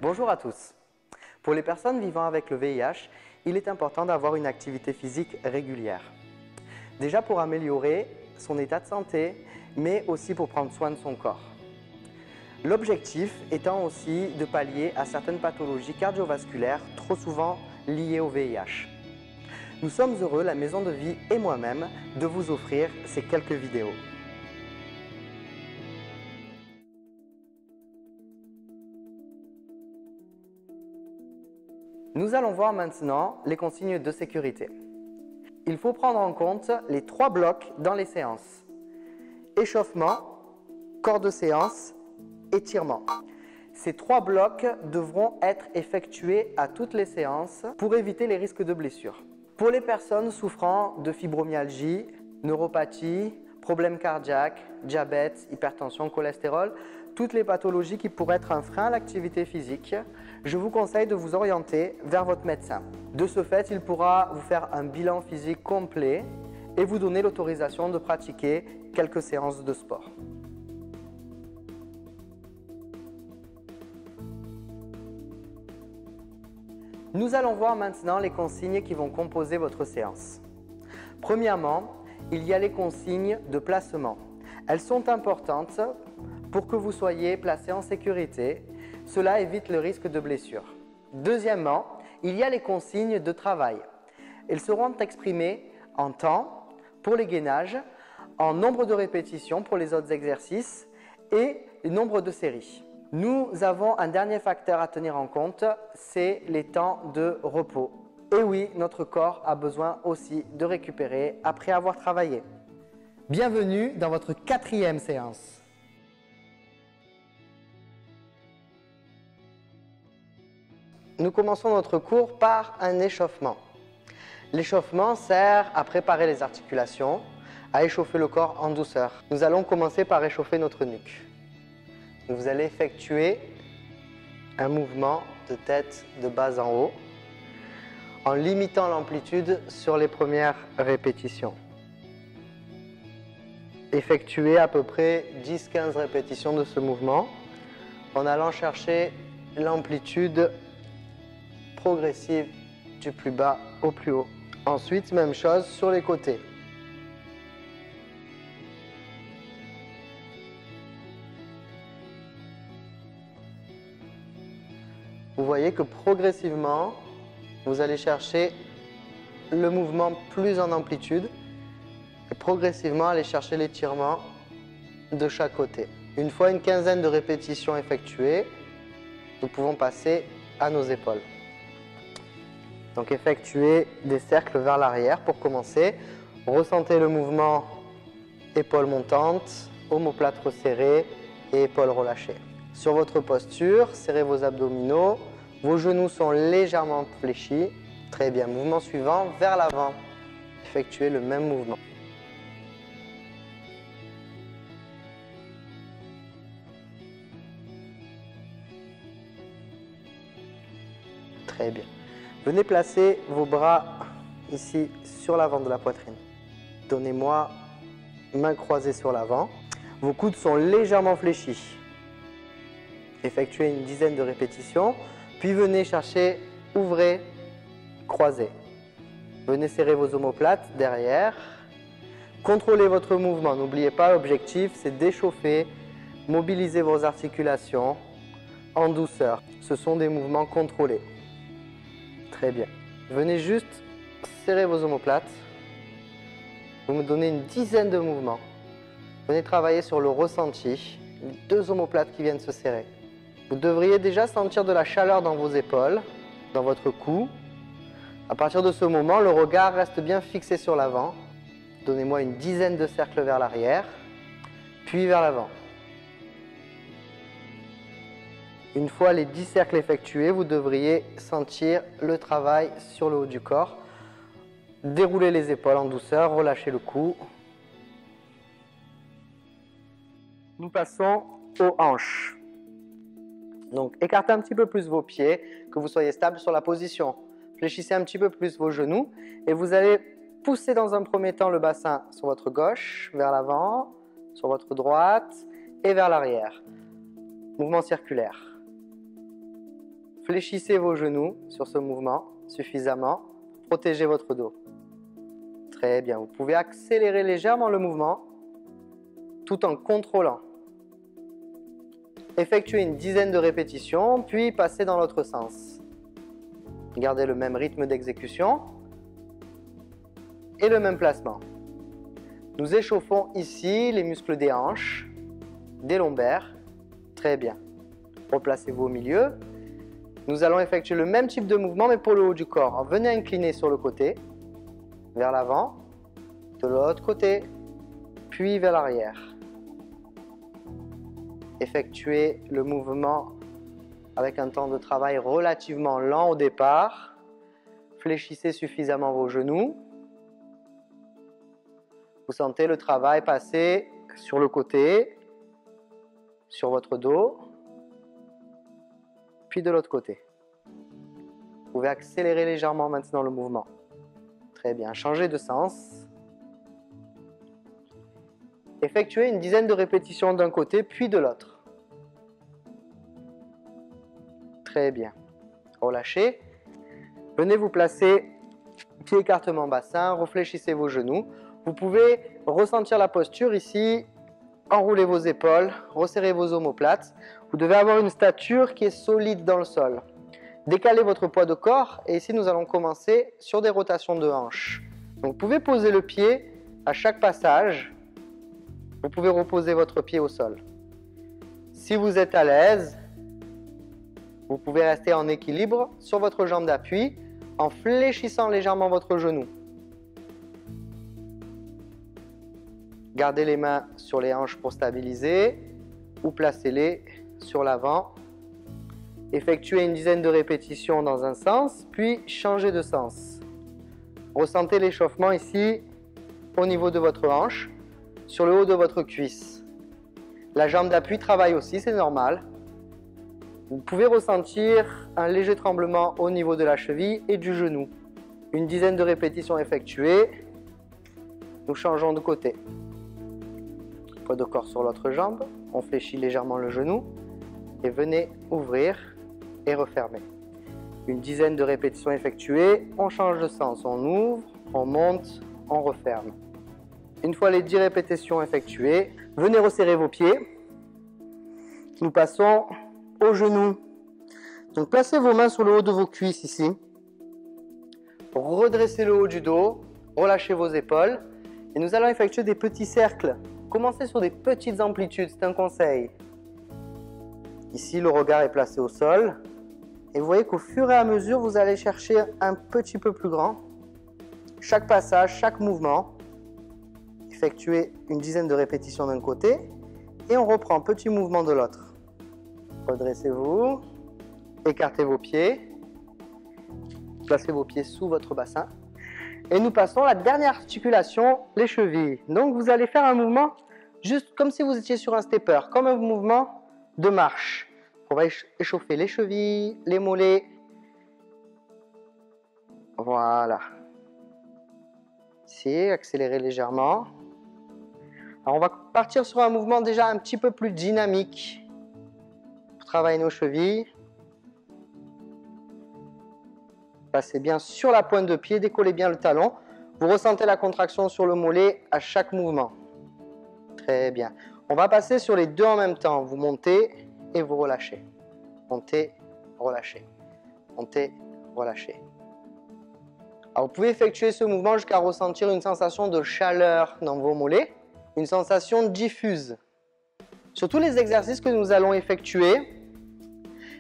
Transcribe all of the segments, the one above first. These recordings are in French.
Bonjour à tous. Pour les personnes vivant avec le VIH, il est important d'avoir une activité physique régulière. Déjà pour améliorer son état de santé, mais aussi pour prendre soin de son corps. L'objectif étant aussi de pallier à certaines pathologies cardiovasculaires trop souvent liées au VIH. Nous sommes heureux, la Maison de Vie et moi-même, de vous offrir ces quelques vidéos. Nous allons voir maintenant les consignes de sécurité. Il faut prendre en compte les 3 blocs dans les séances. Échauffement, corps de séance, étirement. Ces 3 blocs devront être effectués à toutes les séances pour éviter les risques de blessures. Pour les personnes souffrant de fibromyalgie, neuropathie, problèmes cardiaques, diabète, hypertension, cholestérol, toutes les pathologies qui pourraient être un frein à l'activité physique, je vous conseille de vous orienter vers votre médecin. De ce fait, il pourra vous faire un bilan physique complet et vous donner l'autorisation de pratiquer quelques séances de sport. Nous allons voir maintenant les consignes qui vont composer votre séance. Premièrement, il y a les consignes de placement. Elles sont importantes pour que vous soyez placé en sécurité. Cela évite le risque de blessure. Deuxièmement, il y a les consignes de travail. Elles seront exprimées en temps pour les gainages, en nombre de répétitions pour les autres exercices et le nombre de séries. Nous avons un dernier facteur à tenir en compte, c'est les temps de repos. Et oui, notre corps a besoin aussi de récupérer après avoir travaillé. Bienvenue dans votre 4e séance. Nous commençons notre cours par un échauffement. L'échauffement sert à préparer les articulations, à échauffer le corps en douceur. Nous allons commencer par échauffer notre nuque. Vous allez effectuer un mouvement de tête de bas en haut en limitant l'amplitude sur les premières répétitions. Effectuez à peu près 10-15 répétitions de ce mouvement en allant chercher l'amplitude progressive du plus bas au plus haut. Ensuite, même chose sur les côtés. Vous voyez que progressivement, vous allez chercher le mouvement plus en amplitude et progressivement aller chercher l'étirement de chaque côté. Une fois une quinzaine de répétitions effectuées, nous pouvons passer à nos épaules. Donc effectuez des cercles vers l'arrière pour commencer. Ressentez le mouvement épaules montantes, omoplate resserrée et épaules relâchées. Sur votre posture, serrez vos abdominaux, vos genoux sont légèrement fléchis. Très bien, mouvement suivant, vers l'avant. Effectuez le même mouvement. Très bien. Venez placer vos bras ici sur l'avant de la poitrine. Donnez-moi main croisée sur l'avant. Vos coudes sont légèrement fléchis. Effectuez une dizaine de répétitions, puis venez chercher, ouvrez, croisez. Venez serrer vos omoplates derrière. Contrôlez votre mouvement. N'oubliez pas, l'objectif, c'est d'échauffer, mobiliser vos articulations en douceur. Ce sont des mouvements contrôlés. Très bien. Venez juste serrer vos omoplates. Vous me donnez une dizaine de mouvements. Venez travailler sur le ressenti, les 2 omoplates qui viennent se serrer. Vous devriez déjà sentir de la chaleur dans vos épaules, dans votre cou. À partir de ce moment, le regard reste bien fixé sur l'avant. Donnez-moi une dizaine de cercles vers l'arrière, puis vers l'avant. Une fois les 10 cercles effectués, vous devriez sentir le travail sur le haut du corps. Déroulez les épaules en douceur, relâchez le cou. Nous passons aux hanches. Donc, écartez un petit peu plus vos pieds, que vous soyez stable sur la position. Fléchissez un petit peu plus vos genoux et vous allez pousser dans un premier temps le bassin sur votre gauche, vers l'avant, sur votre droite et vers l'arrière. Mouvement circulaire. Fléchissez vos genoux sur ce mouvement suffisamment. Protégez votre dos. Très bien. Vous pouvez accélérer légèrement le mouvement tout en contrôlant. Effectuez une dizaine de répétitions, puis passez dans l'autre sens. Gardez le même rythme d'exécution et le même placement. Nous échauffons ici les muscles des hanches, des lombaires. Très bien. Replacez-vous au milieu. Nous allons effectuer le même type de mouvement, mais pour le haut du corps. Venez incliner sur le côté, vers l'avant, de l'autre côté, puis vers l'arrière. Effectuez le mouvement avec un temps de travail relativement lent au départ. Fléchissez suffisamment vos genoux. Vous sentez le travail passer sur le côté, sur votre dos, puis de l'autre côté. Vous pouvez accélérer légèrement maintenant le mouvement. Très bien, changez de sens. Effectuez une dizaine de répétitions d'un côté, puis de l'autre. Très bien. Relâchez. Venez vous placer, pied écartement bassin, réfléchissez vos genoux. Vous pouvez ressentir la posture ici, enroulez vos épaules, resserrez vos omoplates. Vous devez avoir une stature qui est solide dans le sol. Décalez votre poids de corps et ici nous allons commencer sur des rotations de hanches. Donc, vous pouvez poser le pied à chaque passage. Vous pouvez reposer votre pied au sol. Si vous êtes à l'aise, vous pouvez rester en équilibre sur votre jambe d'appui en fléchissant légèrement votre genou. Gardez les mains sur les hanches pour stabiliser ou placez-les sur l'avant. Effectuez une dizaine de répétitions dans un sens, puis changez de sens. Ressentez l'échauffement ici au niveau de votre hanche, sur le haut de votre cuisse. La jambe d'appui travaille aussi, c'est normal. Vous pouvez ressentir un léger tremblement au niveau de la cheville et du genou. Une dizaine de répétitions effectuées. Nous changeons de côté. Poids de corps sur l'autre jambe. On fléchit légèrement le genou. Et venez ouvrir et refermer. Une dizaine de répétitions effectuées. On change de sens. On ouvre, on monte, on referme. Une fois les 10 répétitions effectuées, venez resserrer vos pieds. Nous passons aux genoux. Donc placez vos mains sur le haut de vos cuisses ici. Redressez le haut du dos, relâchez vos épaules. Et nous allons effectuer des petits cercles. Commencez sur des petites amplitudes, c'est un conseil. Ici, le regard est placé au sol. Et vous voyez qu'au fur et à mesure, vous allez chercher un petit peu plus grand. Chaque passage, chaque mouvement. Effectuez une dizaine de répétitions d'un côté. Et on reprend petit mouvement de l'autre. Redressez-vous. Écartez vos pieds. Placez vos pieds sous votre bassin. Et nous passons à la dernière articulation, les chevilles. Donc vous allez faire un mouvement juste comme si vous étiez sur un stepper, comme un mouvement de marche. On va échauffer les chevilles, les mollets. Voilà. Ici, accélérez légèrement. Alors on va partir sur un mouvement déjà un petit peu plus dynamique pour travailler nos chevilles. Passez bien sur la pointe de pied, décollez bien le talon. Vous ressentez la contraction sur le mollet à chaque mouvement. Très bien. On va passer sur les deux en même temps. Vous montez et vous relâchez. Montez, relâchez. Montez, relâchez. Alors, vous pouvez effectuer ce mouvement jusqu'à ressentir une sensation de chaleur dans vos mollets, une sensation diffuse. Sur tous les exercices que nous allons effectuer,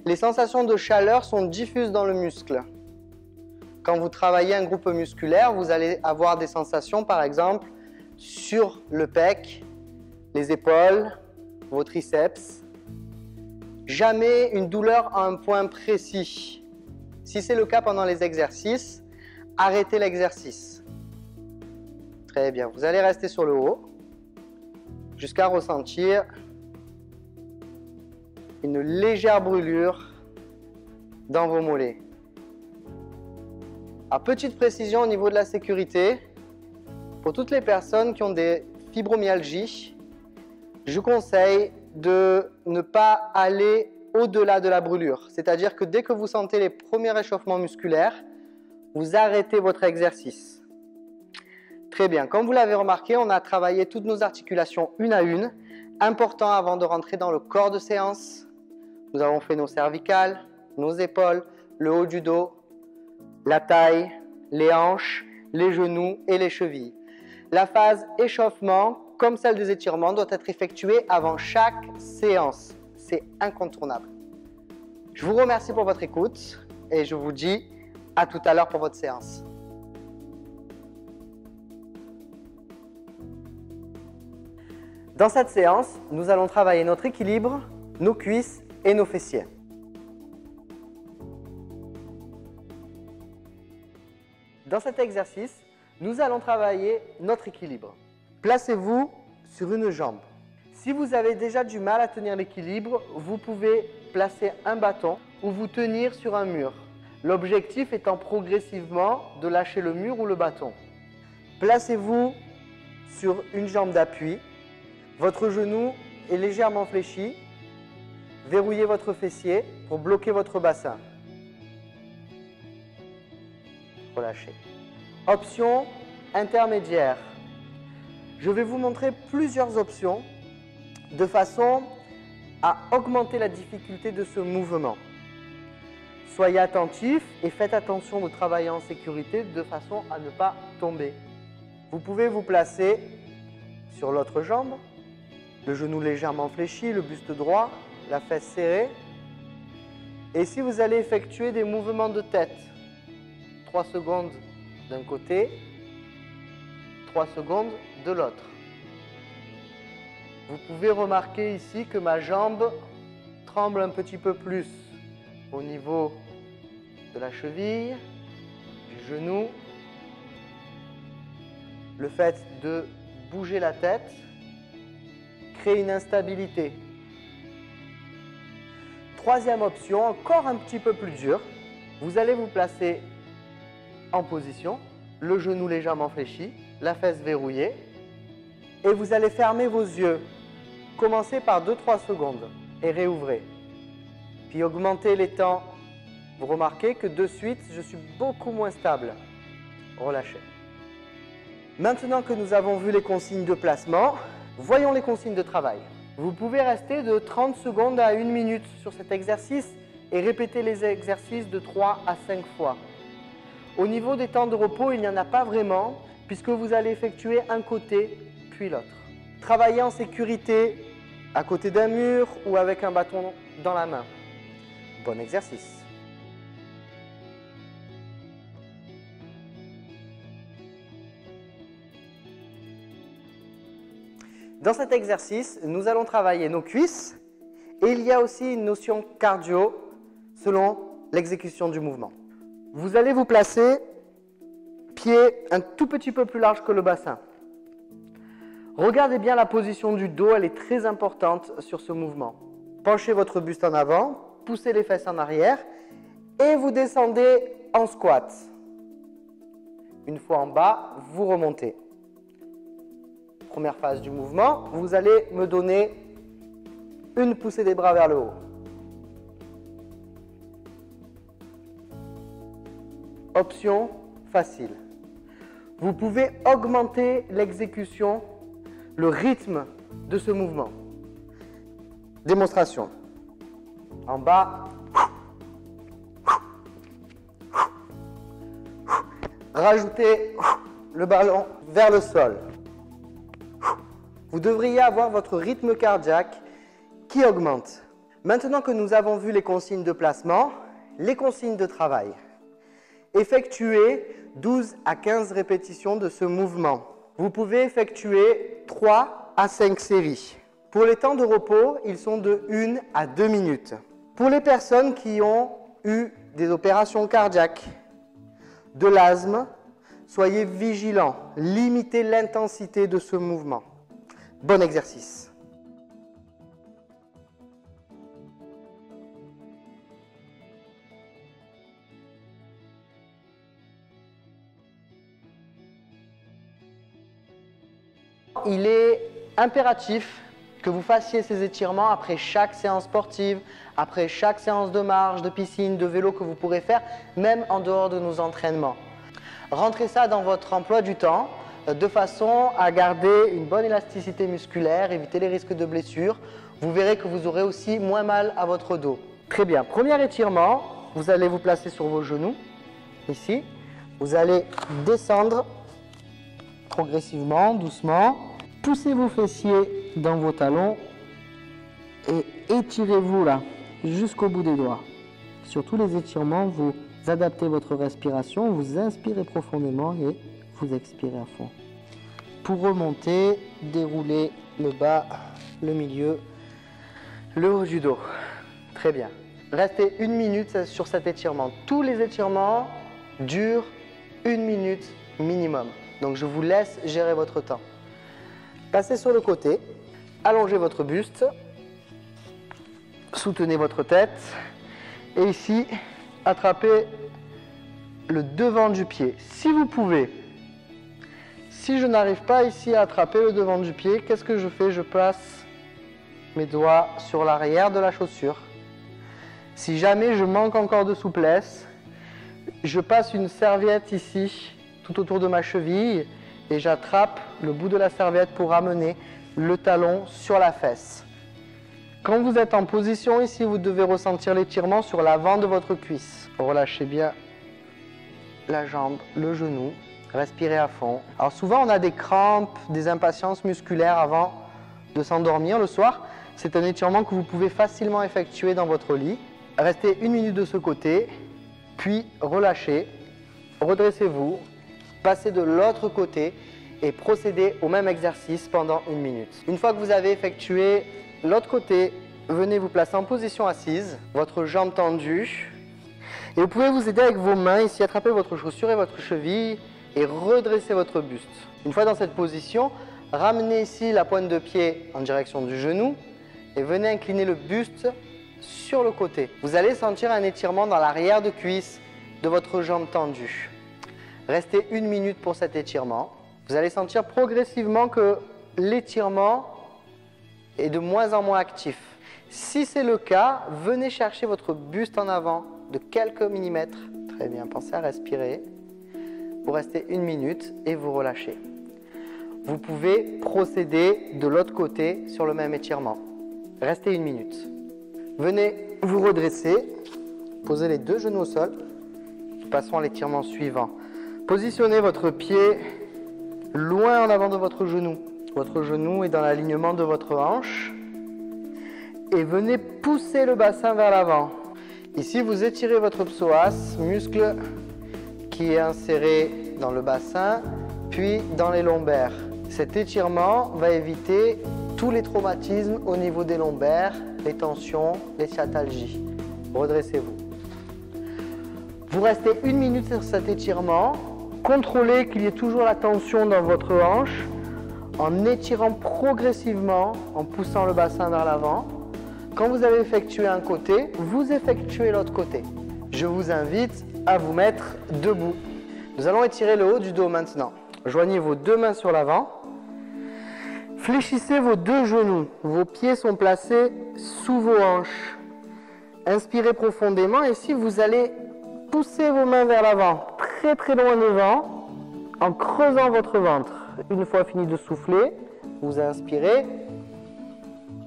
les sensations de chaleur sont diffuses dans le muscle. Quand vous travaillez un groupe musculaire, vous allez avoir des sensations, par exemple, sur le pec, les épaules, vos triceps. Jamais une douleur à un point précis. Si c'est le cas pendant les exercices, arrêtez l'exercice. Très bien, vous allez rester sur le haut jusqu'à ressentir une légère brûlure dans vos mollets. À petite précision au niveau de la sécurité, pour toutes les personnes qui ont des fibromyalgies, je conseille de ne pas aller au-delà de la brûlure. C'est-à-dire que dès que vous sentez les premiers réchauffements musculaires, vous arrêtez votre exercice. Très bien. Comme vous l'avez remarqué, on a travaillé toutes nos articulations une à une. Important avant de rentrer dans le corps de séance. Nous avons fait nos cervicales, nos épaules, le haut du dos, la taille, les hanches, les genoux et les chevilles. La phase échauffement, comme celle des étirements, doit être effectuée avant chaque séance. C'est incontournable. Je vous remercie pour votre écoute et je vous dis à tout à l'heure pour votre séance. Dans cette séance, nous allons travailler notre équilibre, nos cuisses et nos fessiers. Dans cet exercice, nous allons travailler notre équilibre. Placez-vous sur une jambe. Si vous avez déjà du mal à tenir l'équilibre, vous pouvez placer un bâton ou vous tenir sur un mur. L'objectif étant progressivement de lâcher le mur ou le bâton. Placez-vous sur une jambe d'appui. Votre genou est légèrement fléchi. Verrouillez votre fessier pour bloquer votre bassin. Relâchez. Option intermédiaire. Je vais vous montrer plusieurs options de façon à augmenter la difficulté de ce mouvement. Soyez attentifs et faites attention de travailler en sécurité de façon à ne pas tomber. Vous pouvez vous placer sur l'autre jambe, le genou légèrement fléchi, le buste droit, la fesse serrée. Et si vous allez effectuer des mouvements de tête, 3 secondes d'un côté, 3 secondes de l'autre. Vous pouvez remarquer ici que ma jambe tremble un petit peu plus au niveau de la cheville, du genou. Le fait de bouger la tête crée une instabilité. Troisième option, encore un petit peu plus dure. Vous allez vous placer en position, le genou légèrement fléchi, la fesse verrouillée, et vous allez fermer vos yeux. Commencez par 2-3 secondes et réouvrez. Puis augmentez les temps. Vous remarquez que de suite, je suis beaucoup moins stable. Relâchez. Maintenant que nous avons vu les consignes de placement, voyons les consignes de travail. Vous pouvez rester de 30 secondes à 1 minute sur cet exercice et répéter les exercices de 3 à 5 fois. Au niveau des temps de repos, il n'y en a pas vraiment puisque vous allez effectuer un côté puis l'autre. Travaillez en sécurité à côté d'un mur ou avec un bâton dans la main. Bon exercice. Dans cet exercice, nous allons travailler nos cuisses et il y a aussi une notion cardio selon l'exécution du mouvement. Vous allez vous placer pied un tout petit peu plus large que le bassin. Regardez bien la position du dos, elle est très importante sur ce mouvement. Penchez votre buste en avant, poussez les fesses en arrière et vous descendez en squat. Une fois en bas, vous remontez. Première phase du mouvement, vous allez me donner une poussée des bras vers le haut. Option facile. Vous pouvez augmenter l'exécution, le rythme de ce mouvement. Démonstration. En bas. Rajoutez le ballon vers le sol. Vous devriez avoir votre rythme cardiaque qui augmente. Maintenant que nous avons vu les consignes de placement, les consignes de travail. Effectuez 12 à 15 répétitions de ce mouvement. Vous pouvez effectuer 3 à 5 séries. Pour les temps de repos, ils sont de 1 à 2 minutes. Pour les personnes qui ont eu des opérations cardiaques, de l'asthme, soyez vigilants, limitez l'intensité de ce mouvement. Bon exercice. Il est impératif que vous fassiez ces étirements après chaque séance sportive, après chaque séance de marche, de piscine, de vélo que vous pourrez faire, même en dehors de nos entraînements. Rentrez ça dans votre emploi du temps de façon à garder une bonne élasticité musculaire, éviter les risques de blessures. Vous verrez que vous aurez aussi moins mal à votre dos. Très bien, premier étirement, vous allez vous placer sur vos genoux, ici. Vous allez descendre progressivement, doucement. Poussez vos fessiers dans vos talons et étirez-vous là, jusqu'au bout des doigts. Sur tous les étirements, vous adaptez votre respiration, vous inspirez profondément et vous expirez à fond. Pour remonter, déroulez le bas, le milieu, le haut du dos. Très bien. Restez 1 minute sur cet étirement. Tous les étirements durent 1 minute minimum. Donc je vous laisse gérer votre temps. Passez sur le côté, allongez votre buste, soutenez votre tête et ici, attrapez le devant du pied. Si vous pouvez, si je n'arrive pas ici à attraper le devant du pied, qu'est-ce que je fais? Je place mes doigts sur l'arrière de la chaussure. Si jamais je manque encore de souplesse, je passe une serviette ici, tout autour de ma cheville, et j'attrape le bout de la serviette pour amener le talon sur la fesse. Quand vous êtes en position ici, vous devez ressentir l'étirement sur l'avant de votre cuisse. Relâchez bien la jambe, le genou, respirez à fond. Alors souvent on a des crampes, des impatiences musculaires avant de s'endormir le soir. C'est un étirement que vous pouvez facilement effectuer dans votre lit. Restez 1 minute de ce côté, puis relâchez, redressez-vous, passez de l'autre côté et procédez au même exercice pendant 1 minute. Une fois que vous avez effectué l'autre côté, venez vous placer en position assise, votre jambe tendue. Et vous pouvez vous aider avec vos mains ici, attraper votre chaussure et votre cheville et redresser votre buste. Une fois dans cette position, ramenez ici la pointe de pied en direction du genou et venez incliner le buste sur le côté. Vous allez sentir un étirement dans l'arrière de cuisse de votre jambe tendue. Restez 1 minute pour cet étirement. Vous allez sentir progressivement que l'étirement est de moins en moins actif. Si c'est le cas, venez chercher votre buste en avant de quelques millimètres. Très bien, pensez à respirer. Vous restez 1 minute et vous relâchez. Vous pouvez procéder de l'autre côté sur le même étirement. Restez 1 minute. Venez vous redresser, posez les 2 genoux au sol. Passons à l'étirement suivant. Positionnez votre pied loin en avant de votre genou. Votre genou est dans l'alignement de votre hanche. Et venez pousser le bassin vers l'avant. Ici, vous étirez votre psoas, muscle qui est inséré dans le bassin, puis dans les lombaires. Cet étirement va éviter tous les traumatismes au niveau des lombaires, les tensions, les sciatalgies. Redressez-vous. Vous restez 1 minute sur cet étirement. Contrôlez qu'il y ait toujours la tension dans votre hanche en étirant progressivement, en poussant le bassin vers l'avant. Quand vous avez effectué un côté, vous effectuez l'autre côté. Je vous invite à vous mettre debout. Nous allons étirer le haut du dos maintenant. Joignez vos 2 mains sur l'avant. Fléchissez vos 2 genoux. Vos pieds sont placés sous vos hanches. Inspirez profondément et ici vous allez pousser vos mains vers l'avant, très très loin devant, en creusant votre ventre. Une fois fini de souffler, vous inspirez,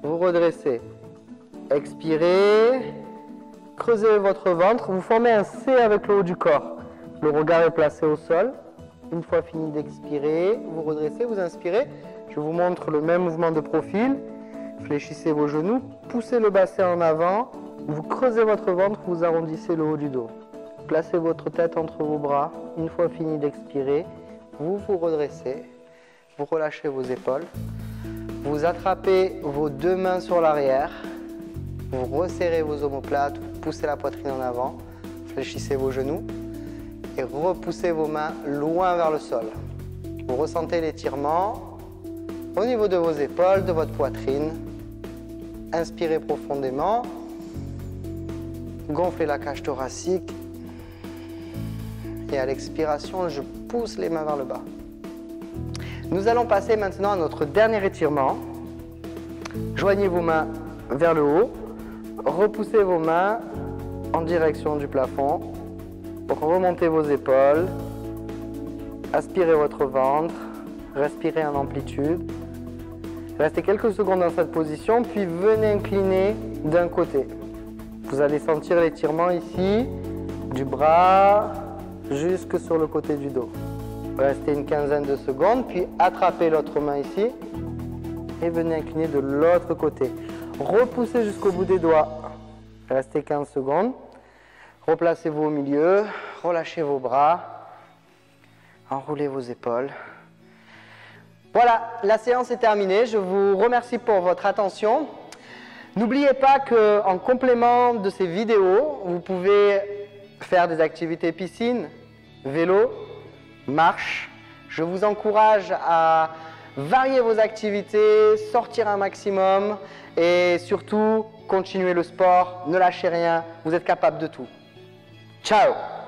vous redressez. Expirez, creusez votre ventre, vous formez un C avec le haut du corps. Le regard est placé au sol. Une fois fini d'expirer, vous redressez, vous inspirez. Je vous montre le même mouvement de profil. Fléchissez vos genoux, poussez le bassin en avant, vous creusez votre ventre, vous arrondissez le haut du dos. Placez votre tête entre vos bras. Une fois fini d'expirer, vous vous redressez, vous relâchez vos épaules, vous attrapez vos 2 mains sur l'arrière, vous resserrez vos omoplates, vous poussez la poitrine en avant, fléchissez vos genoux et repoussez vos mains loin vers le sol. Vous ressentez l'étirement au niveau de vos épaules, de votre poitrine. Inspirez profondément, gonflez la cage thoracique. Et à l'expiration, je pousse les mains vers le bas. Nous allons passer maintenant à notre dernier étirement. Joignez vos mains vers le haut. Repoussez vos mains en direction du plafond. Remontez vos épaules. Aspirez votre ventre. Respirez en amplitude. Restez quelques secondes dans cette position, puis venez incliner d'un côté. Vous allez sentir l'étirement ici, du bras jusque sur le côté du dos. Restez une quinzaine de secondes, puis attrapez l'autre main ici et venez incliner de l'autre côté. Repoussez jusqu'au bout des doigts. Restez 15 secondes. Replacez-vous au milieu, relâchez vos bras, enroulez vos épaules. Voilà, la séance est terminée. Je vous remercie pour votre attention. N'oubliez pas qu'en complément de ces vidéos, vous pouvez faire des activités piscine, vélo, marche. Je vous encourage à varier vos activités, sortir un maximum et surtout, continuer le sport, ne lâchez rien, vous êtes capable de tout. Ciao!